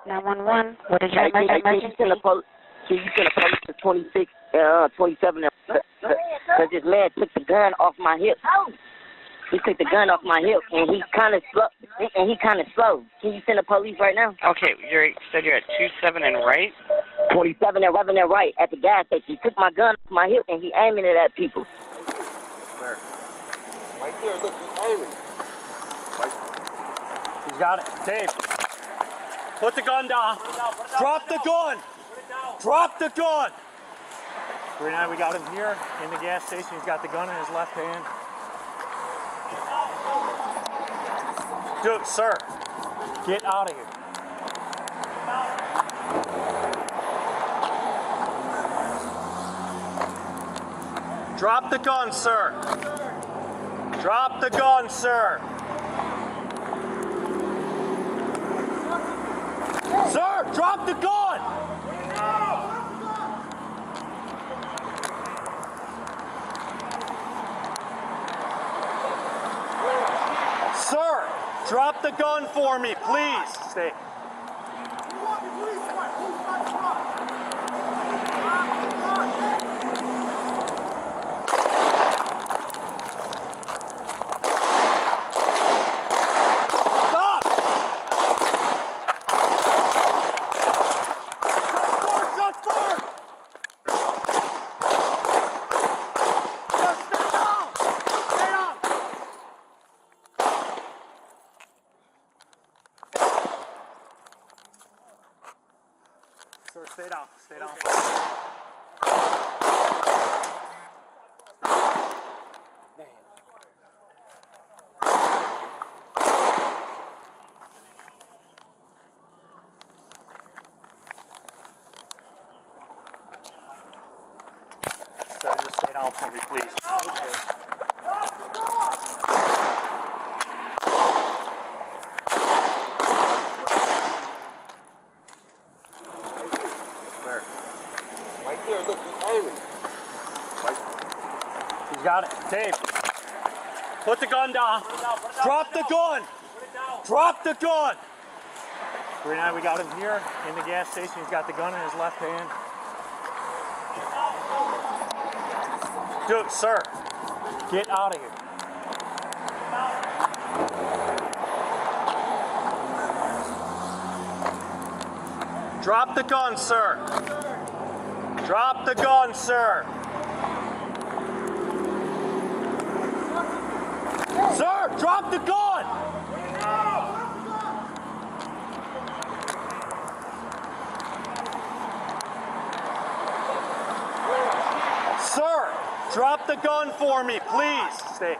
911, what is your emergency? Can you send the police to 26, 27? Because this man took the gun off my hip. He took the gun off my hip, and he's kind of slow. Can you send the police right now? Okay, you said you're at 27 and right? 27 and 11 and right at the gas station. He took my gun off my hip, and he aiming it at people. Where? Right there, look, he's aiming. He's got it. Dave, put the gun down. Drop the gun. Drop the gun. 39, we got him here in the gas station. He's got the gun in his left hand. Dude, sir, get out of here. Drop the gun, sir. Drop the gun, sir. Sir, drop the gun! Sir, drop the gun for me, please. Stay. Sir, stay down, stay down. Sir, just stay down for me, please. Right there, look, he's aiming. He's got it. Dave, put the gun down. Drop the gun. Drop the gun. 39, we got him here in the gas station. He's got the gun in his left hand. Dude, sir, get out of here. Drop the gun, sir. Drop the gun, sir. Sir, drop the gun! Sir, drop the gun for me, please. Stay.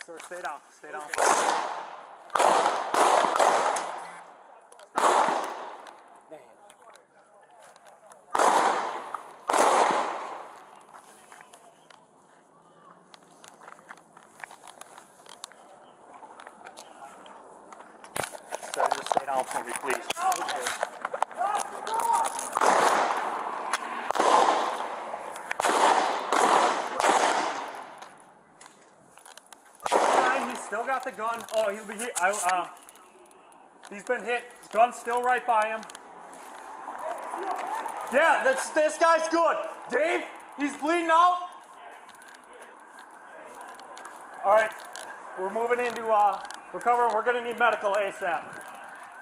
Sir, stay down, stay down. Sir, just stay down for me, please. Still got the gun. Oh, he'll be hit. He's been hit. His gun's still right by him. Yeah, this guy's good. Dave, he's bleeding out. All right, we're moving into recovery. We're going to need medical ASAP.